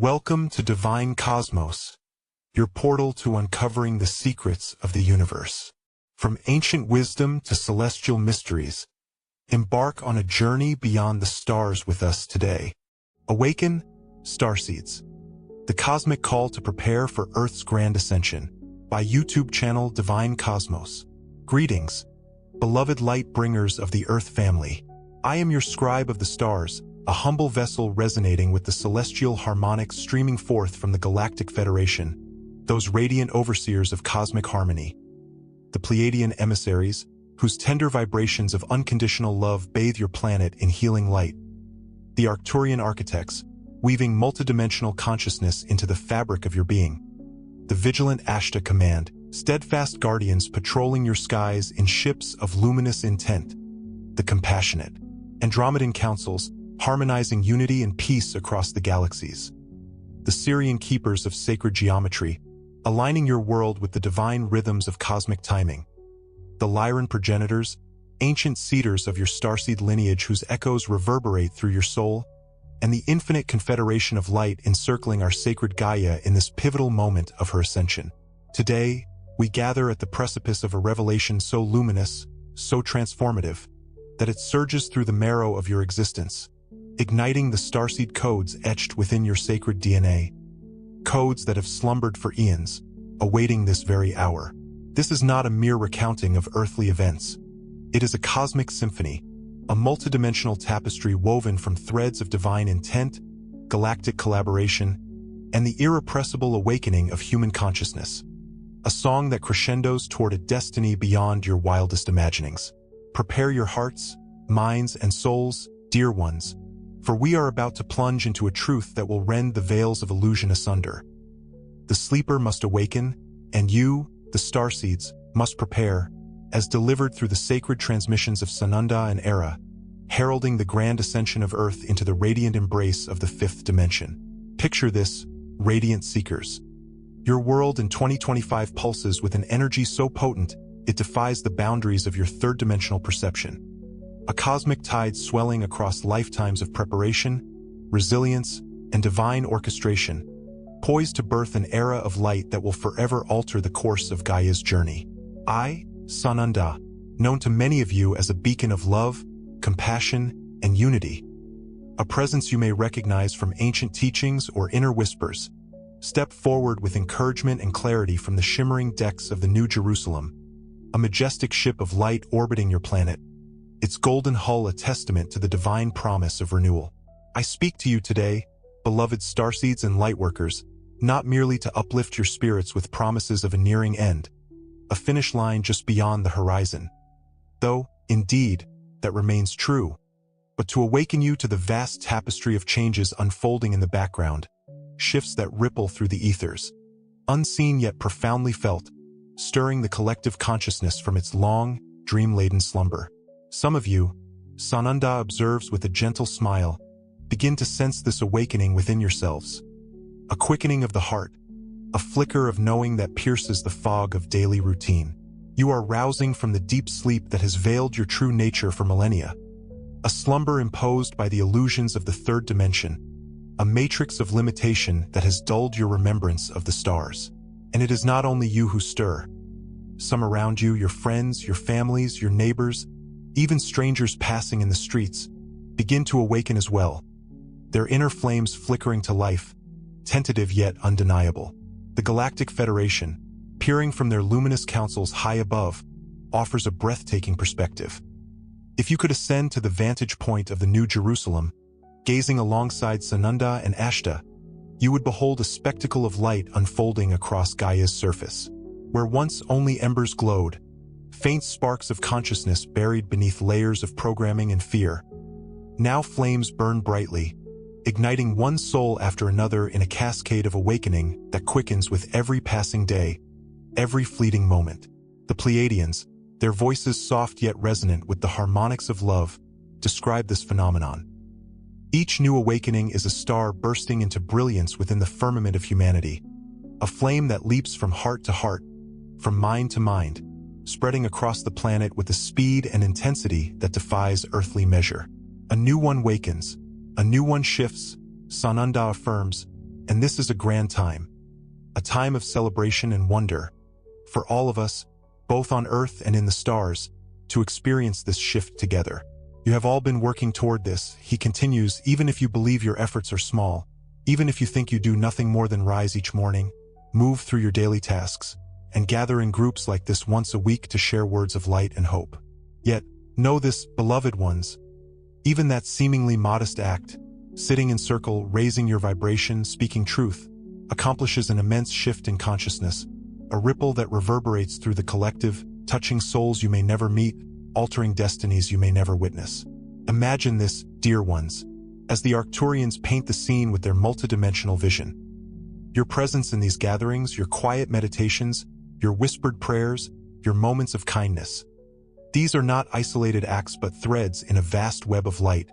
Welcome to Divine Cosmos, your portal to uncovering the secrets of the universe. From ancient wisdom to celestial mysteries, embark on a journey beyond the stars with us today. Awaken, Starseeds. The cosmic call to prepare for Earth's grand ascension by YouTube channel Divine Cosmos. Greetings, beloved light bringers of the Earth family. I am your scribe of the stars, a humble vessel resonating with the celestial harmonics streaming forth from the Galactic Federation, those radiant overseers of cosmic harmony. The Pleiadian emissaries, whose tender vibrations of unconditional love bathe your planet in healing light. The Arcturian architects, weaving multidimensional consciousness into the fabric of your being. The vigilant Ashtar command, steadfast guardians patrolling your skies in ships of luminous intent. The compassionate Andromedan councils, harmonizing unity and peace across the galaxies. The Syrian keepers of sacred geometry, aligning your world with the divine rhythms of cosmic timing. The Lyran progenitors, ancient cedars of your starseed lineage whose echoes reverberate through your soul, and the infinite confederation of light encircling our sacred Gaia in this pivotal moment of her ascension. Today, we gather at the precipice of a revelation so luminous, so transformative, that it surges through the marrow of your existence, igniting the starseed codes etched within your sacred DNA. Codes that have slumbered for eons, awaiting this very hour. This is not a mere recounting of earthly events. It is a cosmic symphony, a multidimensional tapestry woven from threads of divine intent, galactic collaboration, and the irrepressible awakening of human consciousness. A song that crescendos toward a destiny beyond your wildest imaginings. Prepare your hearts, minds, and souls, dear ones, for we are about to plunge into a truth that will rend the veils of illusion asunder. The sleeper must awaken, and you, the starseeds, must prepare, as delivered through the sacred transmissions of Sananda and Era, heralding the grand ascension of Earth into the radiant embrace of the fifth dimension. Picture this, radiant seekers. Your world in 2025 pulses with an energy so potent, it defies the boundaries of your third-dimensional perception. A cosmic tide swelling across lifetimes of preparation, resilience, and divine orchestration, poised to birth an era of light that will forever alter the course of Gaia's journey. I, Sananda, known to many of you as a beacon of love, compassion, and unity, a presence you may recognize from ancient teachings or inner whispers, step forward with encouragement and clarity from the shimmering decks of the New Jerusalem, a majestic ship of light orbiting your planet, its golden hull a testament to the divine promise of renewal. I speak to you today, beloved starseeds and lightworkers, not merely to uplift your spirits with promises of a nearing end, a finish line just beyond the horizon, though, indeed, that remains true, but to awaken you to the vast tapestry of changes unfolding in the background, shifts that ripple through the ethers, unseen yet profoundly felt, stirring the collective consciousness from its long, dream-laden slumber. Some of you, Sananda observes with a gentle smile, begin to sense this awakening within yourselves. A quickening of the heart, a flicker of knowing that pierces the fog of daily routine. You are rousing from the deep sleep that has veiled your true nature for millennia. A slumber imposed by the illusions of the third dimension, a matrix of limitation that has dulled your remembrance of the stars. And it is not only you who stir. Some around you, your friends, your families, your neighbors, even strangers passing in the streets, begin to awaken as well, their inner flames flickering to life, tentative yet undeniable. The Galactic Federation, peering from their luminous councils high above, offers a breathtaking perspective. If you could ascend to the vantage point of the New Jerusalem, gazing alongside Sananda and Ashtar, you would behold a spectacle of light unfolding across Gaia's surface. Where once only embers glowed, faint sparks of consciousness buried beneath layers of programming and fear, now flames burn brightly, igniting one soul after another in a cascade of awakening that quickens with every passing day, every fleeting moment. The Pleiadians, their voices soft yet resonant with the harmonics of love, describe this phenomenon. Each new awakening is a star bursting into brilliance within the firmament of humanity, a flame that leaps from heart to heart, from mind to mind, spreading across the planet with a speed and intensity that defies earthly measure. A new one wakens, a new one shifts, Sananda affirms, And this is a grand time. A time of celebration and wonder. For all of us, both on Earth and in the stars, to experience this shift together. You have all been working toward this, he continues, even if you believe your efforts are small, even if you think you do nothing more than rise each morning, move through your daily tasks, and gather in groups like this once a week to share words of light and hope. Yet, know this, beloved ones, even that seemingly modest act, sitting in circle, raising your vibration, speaking truth, accomplishes an immense shift in consciousness, a ripple that reverberates through the collective, touching souls you may never meet, altering destinies you may never witness. Imagine this, dear ones, as the Arcturians paint the scene with their multidimensional vision. Your presence in these gatherings, your quiet meditations, your whispered prayers, your moments of kindness. These are not isolated acts but threads in a vast web of light,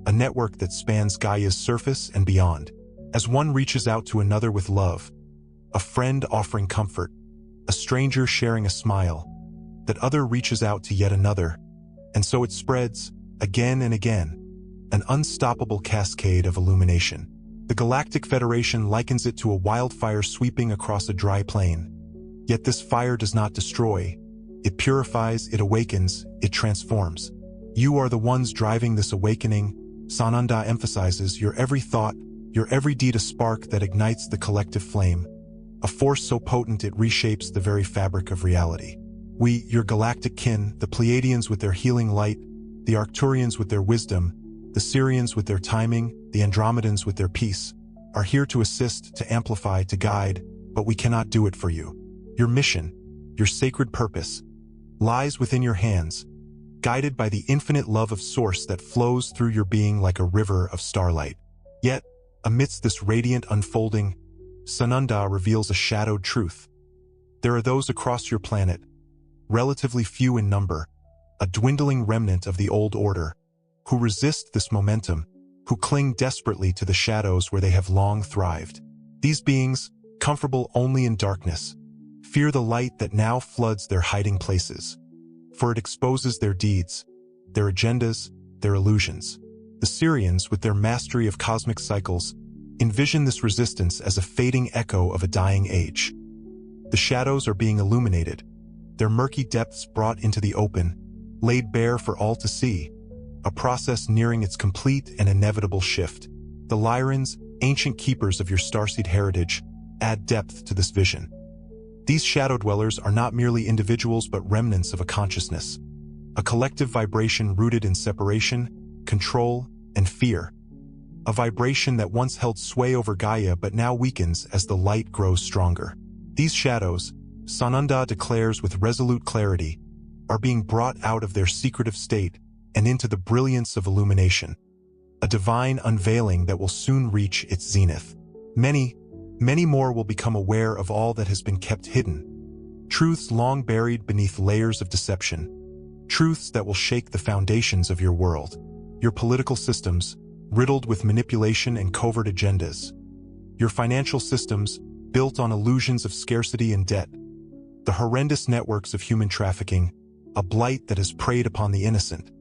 a network that spans Gaia's surface and beyond. As one reaches out to another with love, a friend offering comfort, a stranger sharing a smile, that other reaches out to yet another, and so it spreads, again and again, an unstoppable cascade of illumination. The Galactic Federation likens it to a wildfire sweeping across a dry plain. Yet this fire does not destroy. It purifies, it awakens, it transforms. You are the ones driving this awakening, Sananda emphasizes, your every thought, your every deed a spark that ignites the collective flame, a force so potent it reshapes the very fabric of reality. We, your galactic kin, the Pleiadians with their healing light, the Arcturians with their wisdom, the Sheran with their timing, the Andromedans with their peace, are here to assist, to amplify, to guide, but we cannot do it for you. Your mission, your sacred purpose, lies within your hands, guided by the infinite love of Source that flows through your being like a river of starlight. Yet, amidst this radiant unfolding, Sananda reveals a shadowed truth. There are those across your planet, relatively few in number, a dwindling remnant of the old order, who resist this momentum, who cling desperately to the shadows where they have long thrived. These beings, comfortable only in darkness, fear the light that now floods their hiding places, for it exposes their deeds, their agendas, their illusions. The Sheran, with their mastery of cosmic cycles, envision this resistance as a fading echo of a dying age. The shadows are being illuminated, their murky depths brought into the open, laid bare for all to see, a process nearing its complete and inevitable shift. The Lyrans, ancient keepers of your starseed heritage, add depth to this vision. These shadow dwellers are not merely individuals but remnants of a consciousness, a collective vibration rooted in separation, control, and fear. A vibration that once held sway over Gaia but now weakens as the light grows stronger. These shadows, Sananda declares with resolute clarity, are being brought out of their secretive state and into the brilliance of illumination, a divine unveiling that will soon reach its zenith. Many more will become aware of all that has been kept hidden, truths long buried beneath layers of deception, truths that will shake the foundations of your world, your political systems, riddled with manipulation and covert agendas, your financial systems, built on illusions of scarcity and debt, the horrendous networks of human trafficking, a blight that has preyed upon the innocent.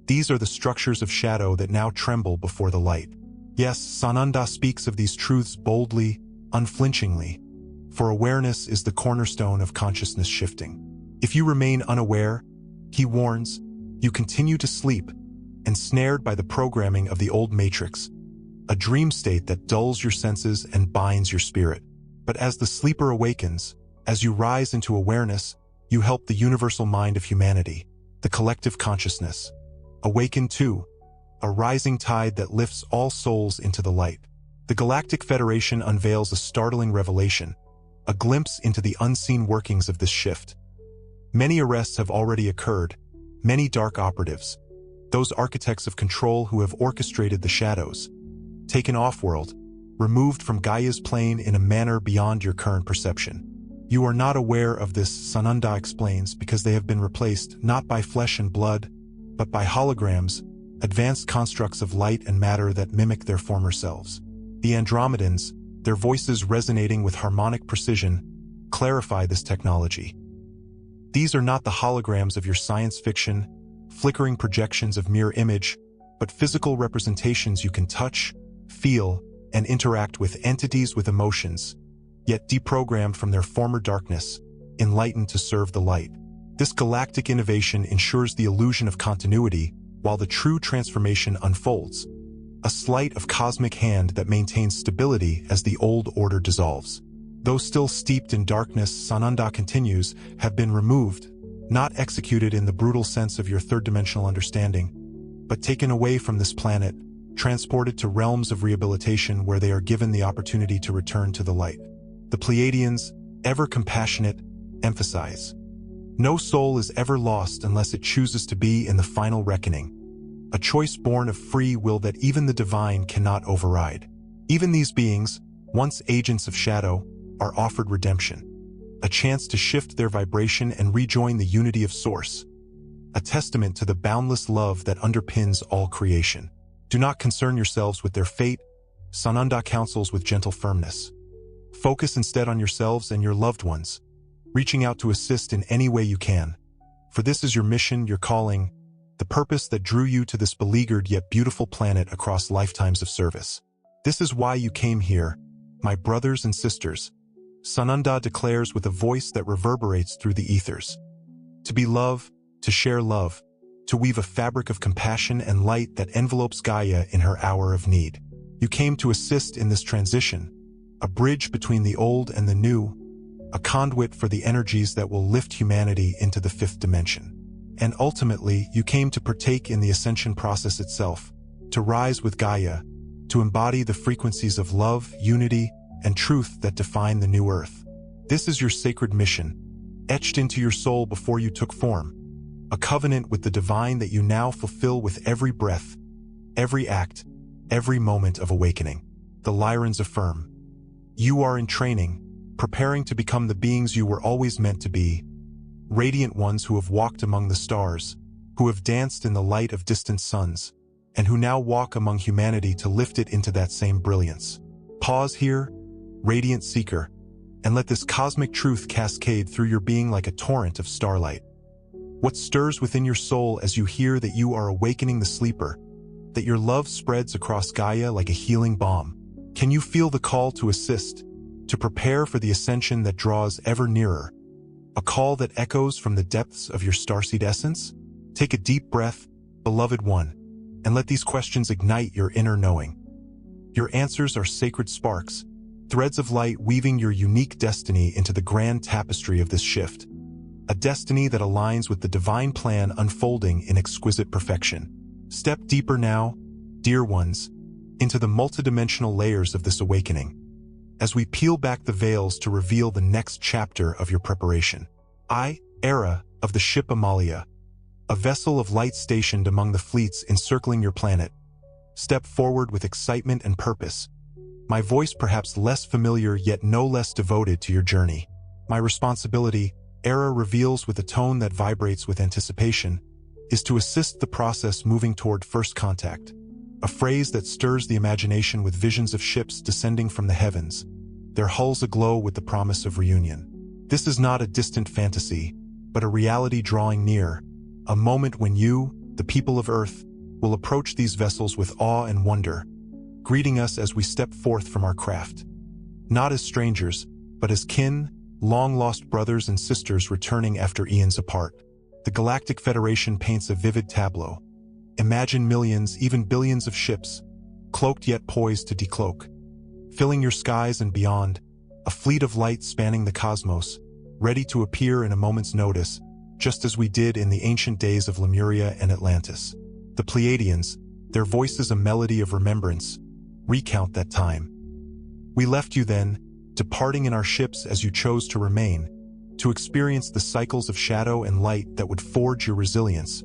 These are the structures of shadow that now tremble before the light. Yes, Sananda speaks of these truths boldly, unflinchingly, for awareness is the cornerstone of consciousness shifting. If you remain unaware, he warns, you continue to sleep, ensnared by the programming of the old matrix, a dream state that dulls your senses and binds your spirit. But as the sleeper awakens, as you rise into awareness, you help the universal mind of humanity, the collective consciousness. Awaken too, a rising tide that lifts all souls into the light. The Galactic Federation unveils a startling revelation, a glimpse into the unseen workings of this shift. Many arrests have already occurred, many dark operatives, those architects of control who have orchestrated the shadows, taken off-world, removed from Gaia's plane in a manner beyond your current perception. You are not aware of this, Sananda explains, because they have been replaced not by flesh and blood, but by holograms, advanced constructs of light and matter that mimic their former selves. The Andromedans, their voices resonating with harmonic precision, clarify this technology. These are not the holograms of your science fiction, flickering projections of mere image, but physical representations you can touch, feel, and interact with entities with emotions, yet deprogrammed from their former darkness, enlightened to serve the light. This galactic innovation ensures the illusion of continuity while the true transformation unfolds, a sleight of cosmic hand that maintains stability as the old order dissolves. Though still steeped in darkness, Sananda continues, have been removed, not executed in the brutal sense of your third-dimensional understanding, but taken away from this planet, transported to realms of rehabilitation where they are given the opportunity to return to the light. The Pleiadians, ever compassionate, emphasize, no soul is ever lost unless it chooses to be in the final reckoning, a choice born of free will that even the divine cannot override. Even these beings, once agents of shadow, are offered redemption, a chance to shift their vibration and rejoin the unity of Source, a testament to the boundless love that underpins all creation. Do not concern yourselves with their fate, Sananda counsels with gentle firmness. Focus instead on yourselves and your loved ones, reaching out to assist in any way you can. For this is your mission, your calling, the purpose that drew you to this beleaguered yet beautiful planet across lifetimes of service. This is why you came here, my brothers and sisters, Sananda declares with a voice that reverberates through the ethers. To be love, to share love, to weave a fabric of compassion and light that envelopes Gaia in her hour of need. You came to assist in this transition, a bridge between the old and the new, a conduit for the energies that will lift humanity into the fifth dimension. And ultimately, you came to partake in the ascension process itself, to rise with Gaia, to embody the frequencies of love, unity, and truth that define the new earth. This is your sacred mission, etched into your soul before you took form, a covenant with the divine that you now fulfill with every breath, every act, every moment of awakening. The Lyrans affirm, you are in training, preparing to become the beings you were always meant to be, radiant ones who have walked among the stars, who have danced in the light of distant suns, and who now walk among humanity to lift it into that same brilliance. Pause here, radiant seeker, and let this cosmic truth cascade through your being like a torrent of starlight. What stirs within your soul as you hear that you are awakening the sleeper, that your love spreads across Gaia like a healing balm? Can you feel the call to assist, to prepare for the ascension that draws ever nearer? A call that echoes from the depths of your starseed essence? Take a deep breath, beloved one, and let these questions ignite your inner knowing. Your answers are sacred sparks, threads of light weaving your unique destiny into the grand tapestry of this shift, a destiny that aligns with the divine plan unfolding in exquisite perfection. Step deeper now, dear ones, into the multidimensional layers of this awakening, as we peel back the veils to reveal the next chapter of your preparation. I, Era, of the ship Amalia, a vessel of light stationed among the fleets encircling your planet, step forward with excitement and purpose, my voice perhaps less familiar yet no less devoted to your journey. My responsibility, Era reveals with a tone that vibrates with anticipation, is to assist the process moving toward first contact, a phrase that stirs the imagination with visions of ships descending from the heavens, their hulls aglow with the promise of reunion. This is not a distant fantasy, but a reality drawing near, a moment when you, the people of Earth, will approach these vessels with awe and wonder, greeting us as we step forth from our craft. Not as strangers, but as kin, long-lost brothers and sisters returning after eons apart. The Galactic Federation paints a vivid tableau. Imagine millions, even billions of ships, cloaked yet poised to decloak, filling your skies and beyond, a fleet of light spanning the cosmos, ready to appear in a moment's notice, just as we did in the ancient days of Lemuria and Atlantis. The Pleiadians, their voices a melody of remembrance, recount that time. We left you then, departing in our ships as you chose to remain, to experience the cycles of shadow and light that would forge your resilience,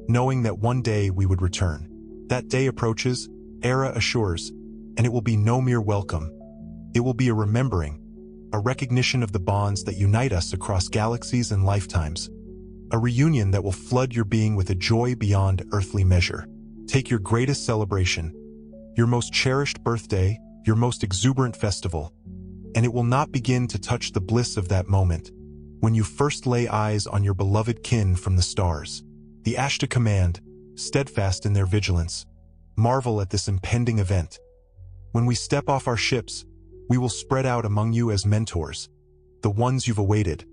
knowing that one day we would return. That day approaches, Era assures, and it will be no mere welcome. It will be a remembering, a recognition of the bonds that unite us across galaxies and lifetimes, a reunion that will flood your being with a joy beyond earthly measure. Take your greatest celebration, your most cherished birthday, your most exuberant festival, and it will not begin to touch the bliss of that moment, when you first lay eyes on your beloved kin from the stars. The Ashtar command, steadfast in their vigilance, marvel at this impending event. When we step off our ships, we will spread out among you as mentors, the ones you've awaited,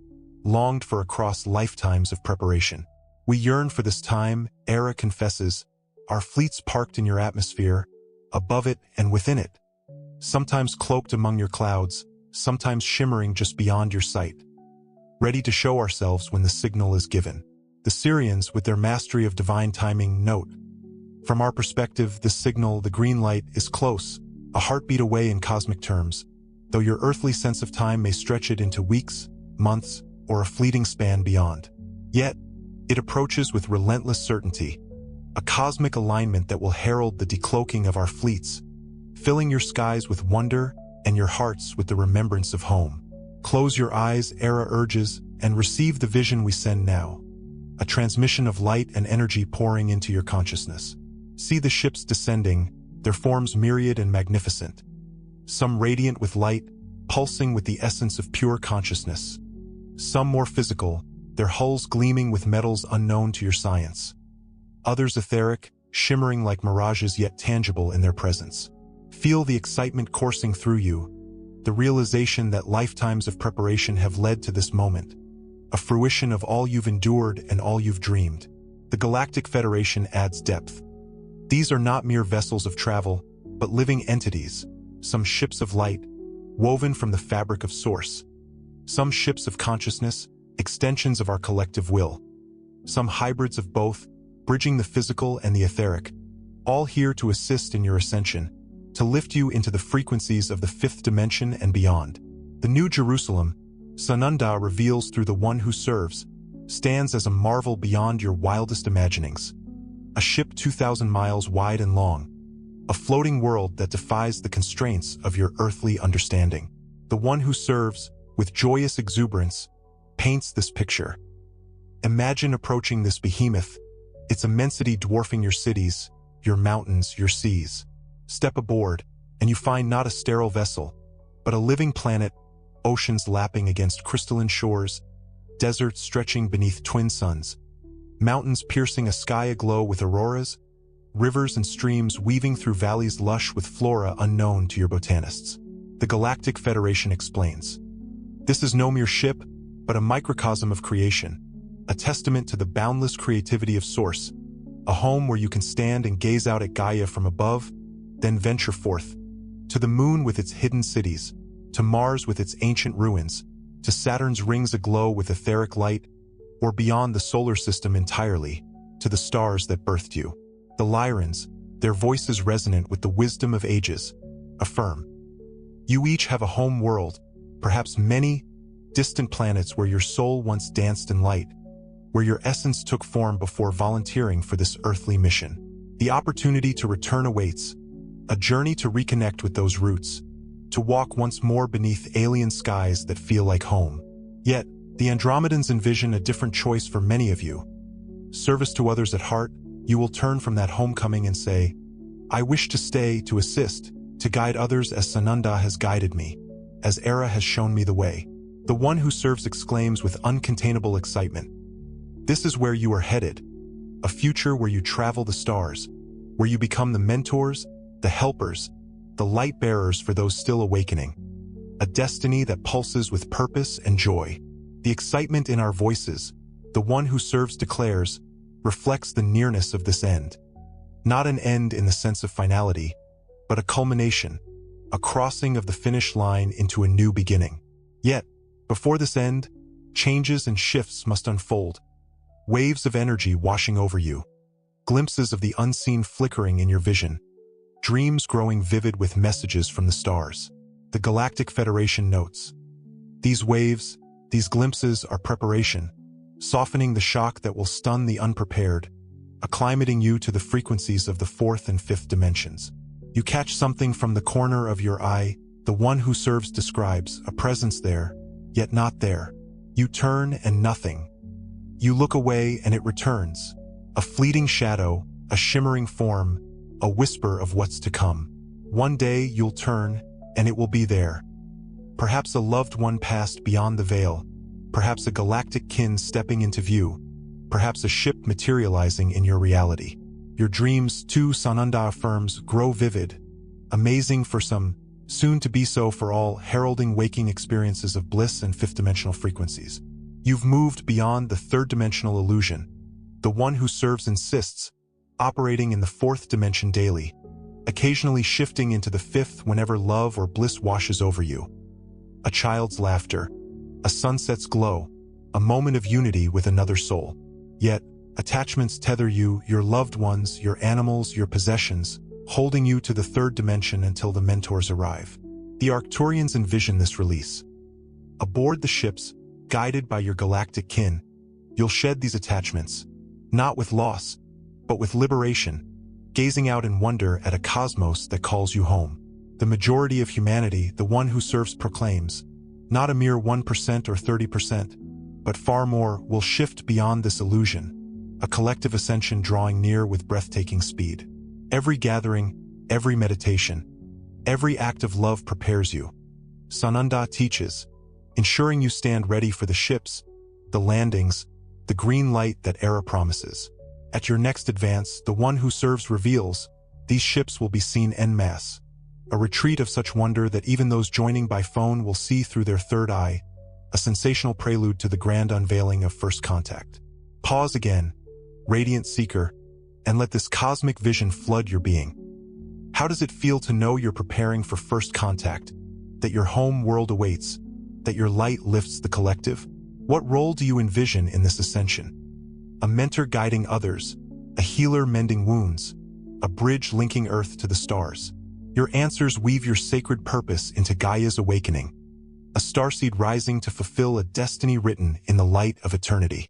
longed for across lifetimes of preparation. We yearn for this time, Era confesses, our fleets parked in your atmosphere, above it and within it, sometimes cloaked among your clouds, sometimes shimmering just beyond your sight, ready to show ourselves when the signal is given. The Syrians, with their mastery of divine timing, note, from our perspective, the signal, the green light, is close, a heartbeat away in cosmic terms, though your earthly sense of time may stretch it into weeks, months, or a fleeting span beyond. Yet, it approaches with relentless certainty, a cosmic alignment that will herald the decloaking of our fleets, filling your skies with wonder and your hearts with the remembrance of home. Close your eyes, Era urges, and receive the vision we send now, a transmission of light and energy pouring into your consciousness. See the ships descending, their forms myriad and magnificent, some radiant with light, pulsing with the essence of pure consciousness, some more physical, their hulls gleaming with metals unknown to your science, others etheric, shimmering like mirages yet tangible in their presence. Feel the excitement coursing through you, the realization that lifetimes of preparation have led to this moment, a fruition of all you've endured and all you've dreamed. The Galactic Federation adds depth. These are not mere vessels of travel, but living entities, some ships of light, woven from the fabric of Source, some ships of consciousness, extensions of our collective will, some hybrids of both, bridging the physical and the etheric, all here to assist in your ascension, to lift you into the frequencies of the fifth dimension and beyond. The New Jerusalem, Sananda reveals through the one who serves, stands as a marvel beyond your wildest imaginings. A ship 2,000 miles wide and long, a floating world that defies the constraints of your earthly understanding. The one who serves, with joyous exuberance, paints this picture. Imagine approaching this behemoth, its immensity dwarfing your cities, your mountains, your seas. Step aboard, and you find not a sterile vessel, but a living planet, oceans lapping against crystalline shores, deserts stretching beneath twin suns, mountains piercing a sky aglow with auroras, rivers and streams weaving through valleys lush with flora unknown to your botanists. The Galactic Federation explains, this is no mere ship, but a microcosm of creation, a testament to the boundless creativity of Source, a home where you can stand and gaze out at Gaia from above, then venture forth, to the moon with its hidden cities, to Mars with its ancient ruins, to Saturn's rings aglow with etheric light, or beyond the solar system entirely, to the stars that birthed you. The Lyrans, their voices resonant with the wisdom of ages, affirm, you each have a home world, perhaps many distant planets where your soul once danced in light, where your essence took form before volunteering for this earthly mission. The opportunity to return awaits, a journey to reconnect with those roots, to walk once more beneath alien skies that feel like home. Yet, the Andromedans envision a different choice for many of you. Service to others at heart, you will turn from that homecoming and say, I wish to stay, to assist, to guide others as Sananda has guided me, as Era has shown me the way. The one who serves exclaims with uncontainable excitement, this is where you are headed, a future where you travel the stars, where you become the mentors, the helpers, the light bearers for those still awakening, a destiny that pulses with purpose and joy. The excitement in our voices, the one who serves declares, reflects the nearness of this end. Not an end in the sense of finality, but a culmination, a crossing of the finish line into a new beginning. Yet, before this end, changes and shifts must unfold, waves of energy washing over you, glimpses of the unseen flickering in your vision, dreams growing vivid with messages from the stars. The Galactic Federation notes, these waves, these glimpses are preparation, softening the shock that will stun the unprepared, acclimating you to the frequencies of the fourth and fifth dimensions. You catch something from the corner of your eye, the one who serves describes, a presence there, yet not there. You turn and nothing. You look away and it returns, a fleeting shadow, a shimmering form, a whisper of what's to come. One day you'll turn, and it will be there. Perhaps a loved one passed beyond the veil, perhaps a galactic kin stepping into view, perhaps a ship materializing in your reality. Your dreams, too, Sananda affirms, grow vivid, Amazing for some, soon to be so for all, heralding waking experiences of bliss and fifth-dimensional frequencies. You've moved beyond the third-dimensional illusion, the one who serves insists, operating in the fourth dimension daily, occasionally shifting into the fifth whenever love or bliss washes over you. A child's laughter, a sunset's glow, a moment of unity with another soul. Yet, attachments tether you, your loved ones, your animals, your possessions, holding you to the third dimension until the mentors arrive. The Arcturians envision this release. Aboard the ships, guided by your galactic kin, you'll shed these attachments, not with loss, but with liberation, gazing out in wonder at a cosmos that calls you home. The majority of humanity, the one who serves, proclaims, not a mere 1% or 30%, but far more, will shift beyond this illusion, a collective ascension drawing near with breathtaking speed. Every gathering, every meditation, every act of love prepares you. Sananda teaches, ensuring you stand ready for the ships, the landings, the green light that era promises. At your next advance, the one who serves reveals, these ships will be seen en masse. A retreat of such wonder that even those joining by phone will see through their third eye, a sensational prelude to the grand unveiling of first contact. Pause again, radiant seeker, and let this cosmic vision flood your being. How does it feel to know you're preparing for first contact, that your home world awaits, that your light lifts the collective? What role do you envision in this ascension? A mentor guiding others, a healer mending wounds, a bridge linking Earth to the stars. Your answers weave your sacred purpose into Gaia's awakening, a starseed rising to fulfill a destiny written in the light of eternity.